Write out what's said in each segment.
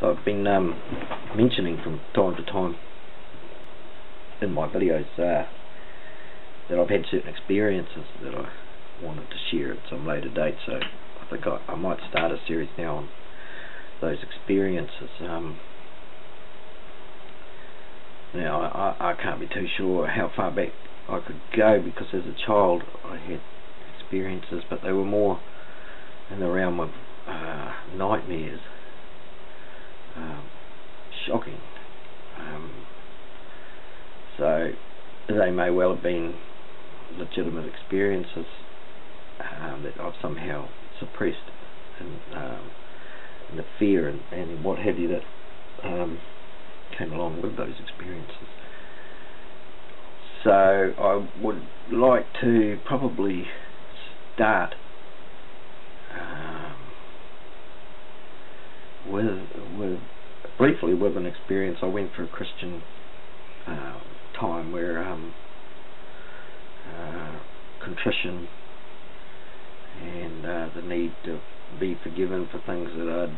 I've been mentioning from time to time in my videos that I've had certain experiences that I wanted to share at some later date, so I think I might start a series now on those experiences. Now I can't be too sure how far back I could go, because as a child I had experiences, but they were more in the realm of nightmares. Shocking. So they may well have been legitimate experiences that I've somehow suppressed, and the fear and what have you that came along with those experiences. So I would like to probably start briefly with an experience I went through. A Christian time where contrition and the need to be forgiven for things that I'd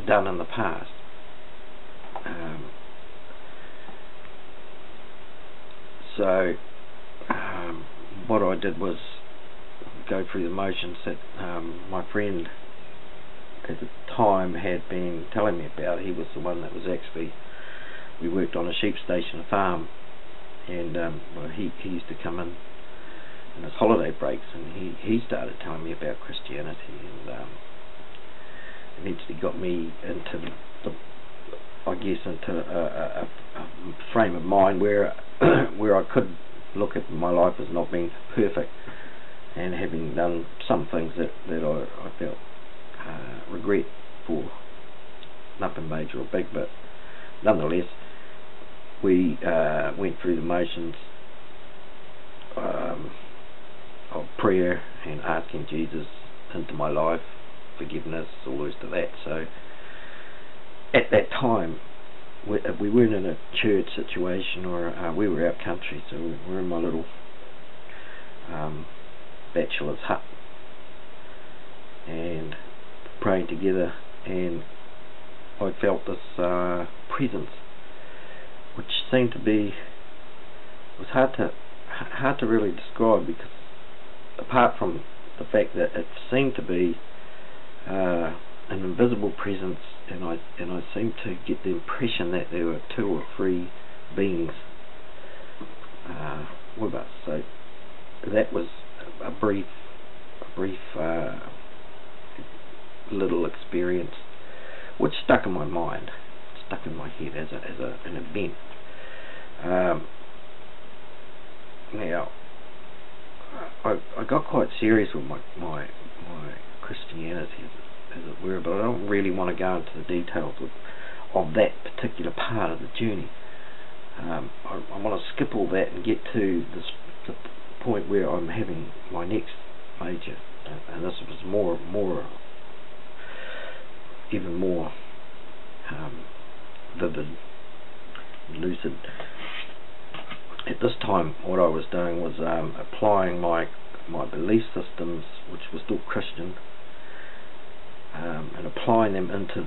done in the past. So what I did was go through the motions that my friend at the time had been telling me about. He was the one that was actually, we worked on a sheep station, a farm, and well, he used to come in his holiday breaks, and he started telling me about Christianity, and eventually got me into into a frame of mind where where I could look at my life as not being perfect, and having done some things that I felt regret for. Nothing major or big, but nonetheless we went through the motions of prayer and asking Jesus into my life, forgiveness, all the rest of that. So at that time we weren't in a church situation, or we were out country, so we were in my little bachelor's hut and praying together, and I felt this presence which seemed to be, was hard to really describe, because apart from the fact that it seemed to be an invisible presence, and I seemed to get the impression that there were 2 or 3 beings with us. So that was a brief little experience which stuck in my mind, stuck in my head as an event. Now I got quite serious with my Christianity, as it were, but I don't really want to go into the details of that particular part of the journey. I want to skip all that and get to the point where I'm having my next major, and this was even more vivid, lucid. At this time, what I was doing was applying my belief systems, which were still Christian, and applying them into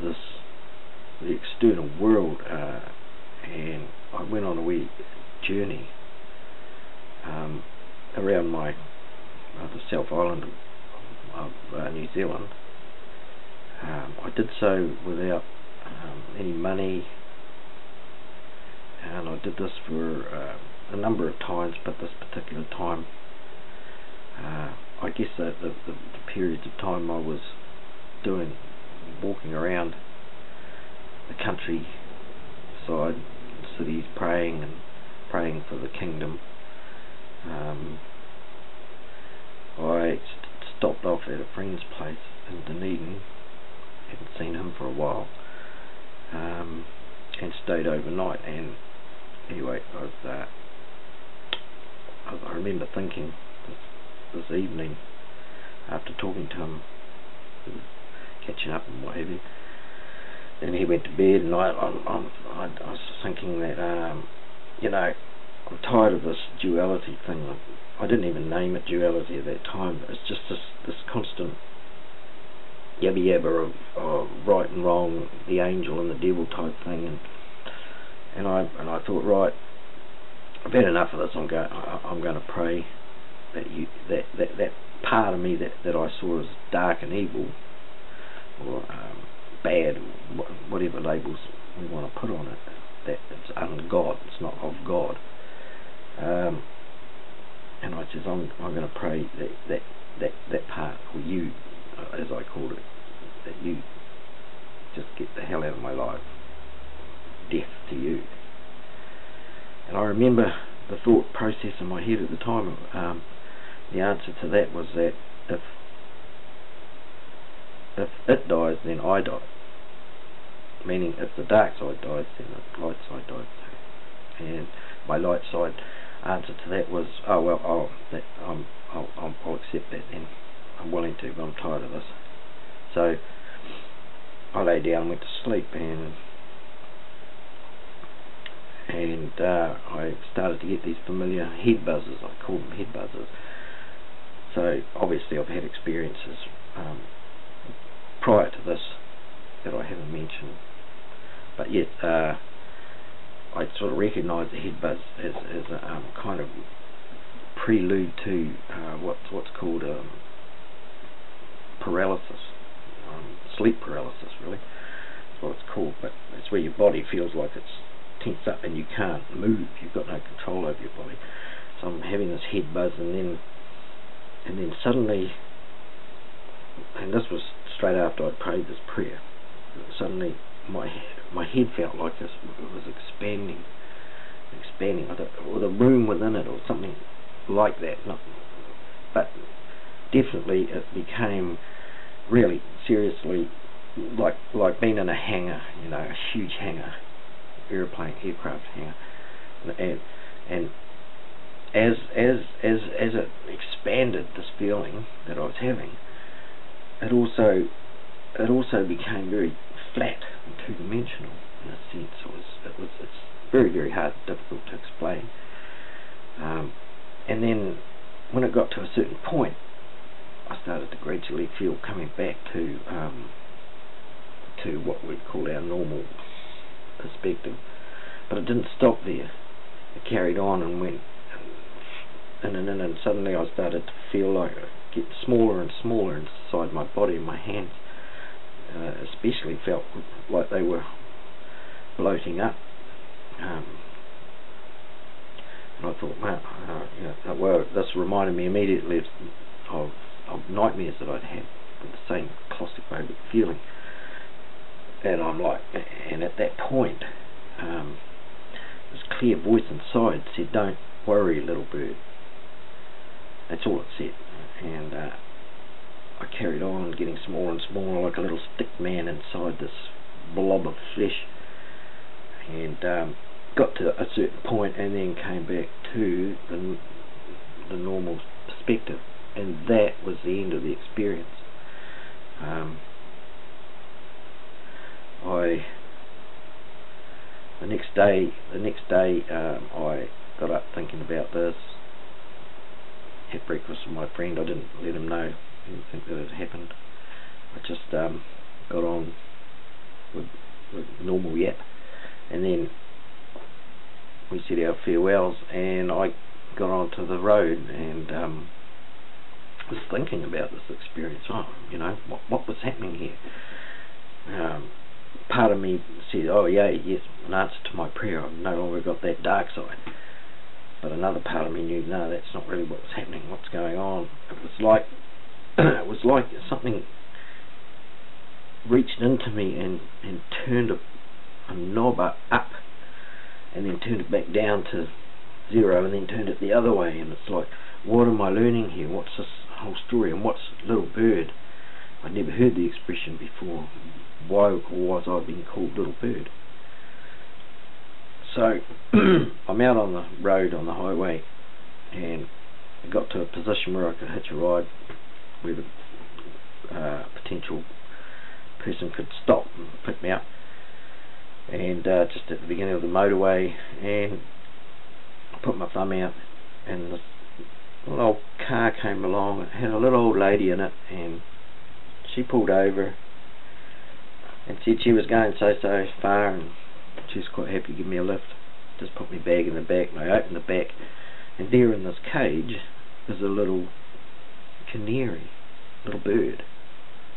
the external world, and I went on a wee journey around the South Island of New Zealand. I did so without any money, and I did this for a number of times, but this particular time, I guess the periods of time I was walking around the countryside, cities, praying for the kingdom. I stopped off at a friend's place in Dunedin, hadn't seen him for a while, and stayed overnight. And anyway, I remember thinking this evening, after talking to him, catching up and what have you, and he went to bed, and I was thinking that I'm tired of this duality thing. I didn't even name it duality at that time, but it's just this constant yabba yabba of right and wrong, the angel and the devil type thing, and I thought, right, I've had enough of this. I'm going to pray that part of me that I saw as dark and evil, or bad, whatever labels we want to put on it, that it's un-God, it's not of God. And I says, I'm going to pray that part, or you, as I called it, that you just get the hell out of my life. Death to you. And I remember the thought process in my head at the time. The answer to that was that if it dies, then I die. Meaning, if the dark side dies, then the light side dies. And my light side answer to that was, oh well, I'll accept that then. I'm willing to, but I'm tired of this. So I lay down and went to sleep, and I started to get these familiar head buzzes. I call them head buzzes. So obviously I've had experiences prior to this that I haven't mentioned, but yet I sort of recognise the head buzz as a kind of prelude to what's called paralysis, sleep paralysis, really. That's what it's called, but it's where your body feels like it's tensed up and you can't move. You've got no control over your body. So I'm having this head buzz, and then suddenly, and this was straight after I prayed this prayer, suddenly my head felt like it was expanding, or the room within it, or something like that. But definitely it became really seriously like being in a hangar, a huge hangar, aircraft hangar, and as it expanded, this feeling that I was having, it also became very flat and two-dimensional in a sense. It's very, very hard, difficult to explain. And then when it got to a certain point, I started to gradually feel coming back to what we call our normal perspective. But it didn't stop there. It carried on and went and suddenly I started to feel like it get smaller and smaller inside my body, and my hands especially felt like they were bloating up. And I thought, well, this reminded me immediately of nightmares that I'd had with the same claustrophobic feeling. And and at that point, this clear voice inside said, "Don't worry, little bird." That's all it said. And I carried on, getting smaller and smaller, like a little stick man inside this blob of flesh, and got to a certain point, and then came back to the normal perspective, and that was the end of the experience. The next day, I got up thinking about this. Had breakfast with my friend. I didn't let him know. I didn't think that it had happened. I just got on with normal yap, and then we said our farewells, and I got onto the road and was thinking about this experience. What was happening here? Part of me said, oh yeah, yes, an answer to my prayer. I've no longer got that dark side. But another part of me knew, no, that's not really what was happening. What's going on? It was like something reached into me and turned a knob up, and then turned it back down to 0, and then turned it the other way. And it's like, what am I learning here? What's this whole story? And what's little bird? I'd never heard the expression before. Why was I being called little bird? So I'm out on the road, on the highway, and I got to a position where I could hitch a ride, where the potential person could stop and pick me up, and just at the beginning of the motorway, and I put my thumb out, and this little old car came along. It had a little old lady in it, and she pulled over and said she was going so far, and she was quite happy to give me a lift. Just put my bag in the back, and I opened the back, and there in this cage is a little canary, little bird.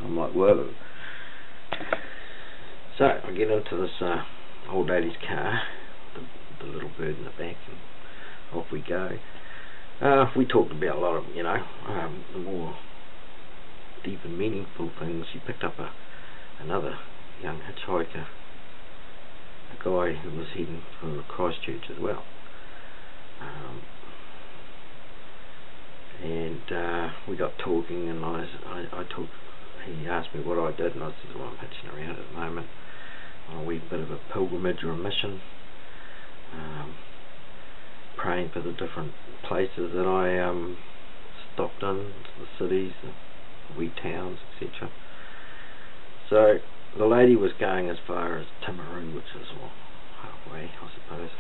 I'm like, whoa. So I get into this old lady's car, the little bird in the back, and off we go. We talked about a lot of, the more deep and meaningful things. She picked up another young hitchhiker, a guy who was heading for Christchurch as well. And we got talking, and I talked. He asked me what I did, and I said, well, I'm hitching around at the moment on a wee bit of a pilgrimage or a mission, praying for the different places that I stopped in, the cities, the wee towns, etc. So the lady was going as far as Timaru, which is halfway, I suppose,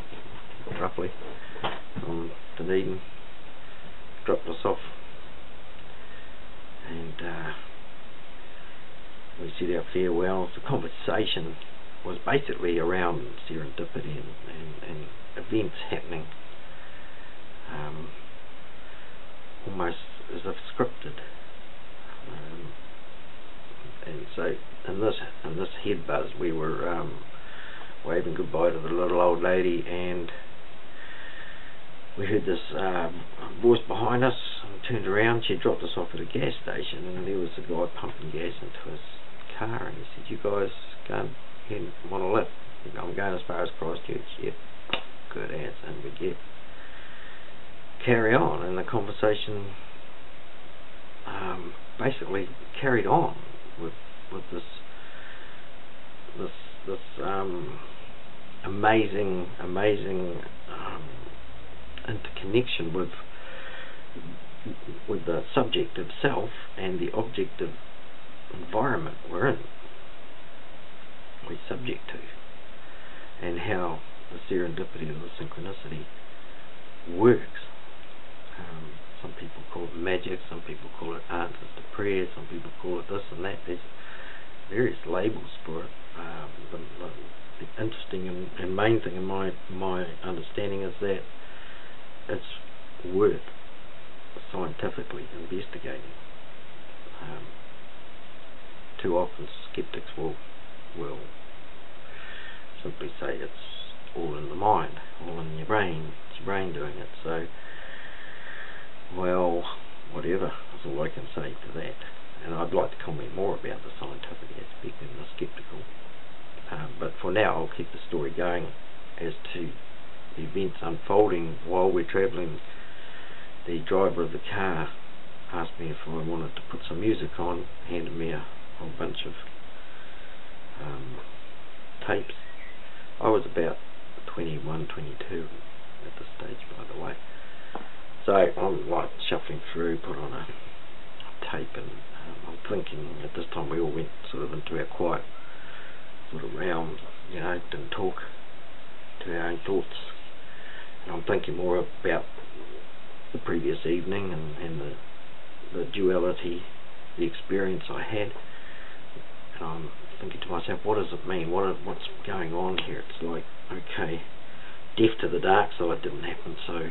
roughly, from Dunedin. Dropped us off, and we said our farewells. The conversation was basically around serendipity and events happening, almost as if scripted. And so in this head buzz, we were waving goodbye to the little old lady, and we heard this voice behind us, and turned around. She dropped us off at a gas station, and there was a guy pumping gas into his car, and he said, you guys go ahead and want to lift? I'm going as far as Christchurch. Yep, good as. And we get carry on, and the conversation basically carried on with this amazing interconnection with the subject of self and the objective environment we're in, we're subject to, and how the serendipity or the synchronicity works. Some people call it magic, some people call it answers to prayers, some people call it this and that. There's various labels for it. The interesting and main thing in my understanding is that it's worth scientifically investigating. Too often skeptics will simply say it's all in the mind, all in your brain, it's your brain doing it. So, well, whatever is all I can say to that. And I'd like to comment more about the scientific aspect and the skeptical. But for now, I'll keep the story going as to the events unfolding while we're travelling. The driver of the car asked me if I wanted to put some music on, handed me a whole bunch of tapes. I was about 21, 22 at this stage, by the way. So I'm like shuffling through, put on a tape, and I'm thinking at this time we all went sort of into our quiet sort of realms, didn't talk to our own thoughts. And I'm thinking more about the previous evening and the duality, the experience I had. And I'm thinking to myself, what does it mean? What's going on here? It's like, okay, death to the dark side didn't happen, so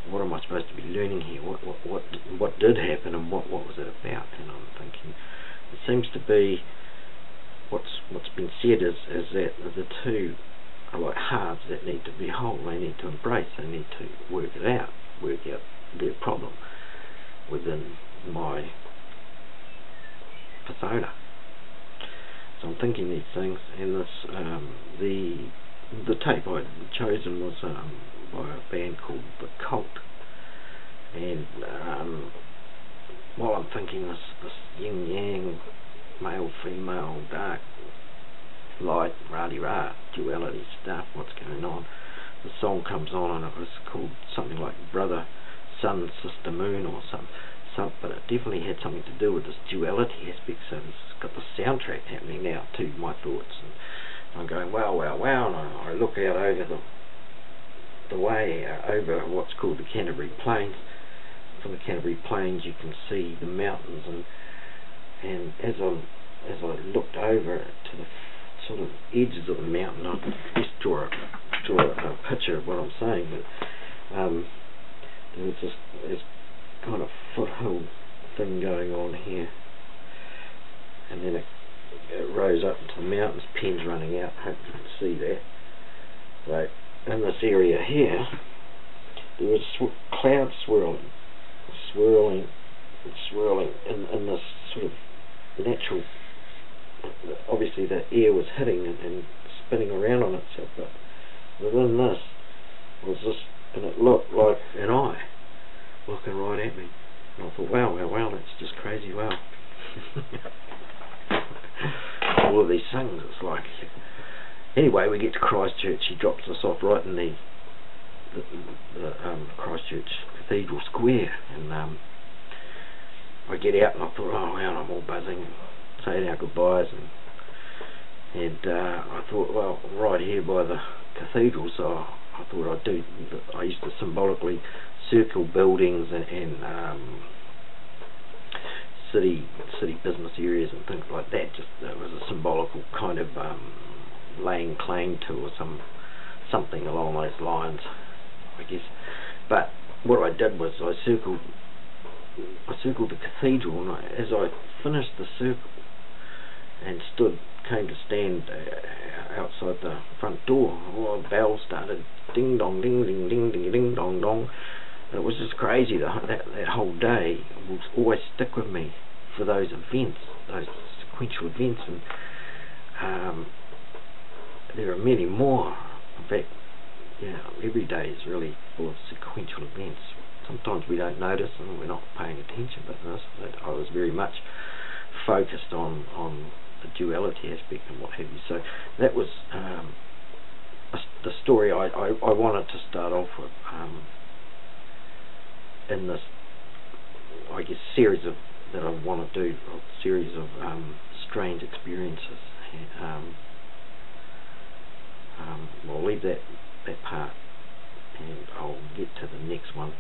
what am I supposed to be learning here? What did happen, and what was it about? And I'm thinking, it seems to be what's been said is that the two are like halves that need to be whole. They need to embrace. They need to work out their problem within my persona. So I'm thinking these things, and this the tape I'd chosen was by a band called The Cult. And while I'm thinking this yin yang, male, female, dark, light, rah-de-rah, duality stuff, what's going on, the song comes on, and it was called something like Brother, Sun, Sister, Moon, or some, but it definitely had something to do with this duality aspect. So it's got the soundtrack happening now to my thoughts, and I'm going, wow, and I look out over the way, over what's called the Canterbury Plains. From the Canterbury Plains you can see the mountains, and as I looked over to the sort of edges of the mountain, I just draw a picture of what I'm saying, but there was this kind of foothill thing going on here, and then it rose up into the mountains, pens running out. I hope you can see that. So in this area here, there was clouds swirling in this sort of natural. Obviously the air was hitting and spinning around on itself, but within this was this, and it looked like an eye looking right at me. And I thought, wow, that's just crazy, wow. All of these things, it's like. Anyway, we get to Christchurch. He drops us off right in the Christchurch Cathedral Square, and I get out and I thought, oh wow, I'm all buzzing, saying our goodbyes, and I thought, well, I'm right here by the cathedral, so I thought I'd do. I used to symbolically circle buildings and city business areas and things like that. Just that was a symbolical kind of laying claim to, or something along those lines, I guess. But what I did was I circled the cathedral, and as I finished the circle and came to stand outside the front door, all the bells started ding dong, ding ding ding ding ding dong dong. And it was just crazy. That whole day will always stick with me for those events, those sequential events, and there are many more. In fact, every day is really full of sequential events. Sometimes we don't notice and we're not paying attention, but I was very much focused on the duality aspect and what have you. So that was the story I wanted to start off with in this, I guess, series that I want to do, a series of strange experiences. I'll leave that part, and I'll get to the next one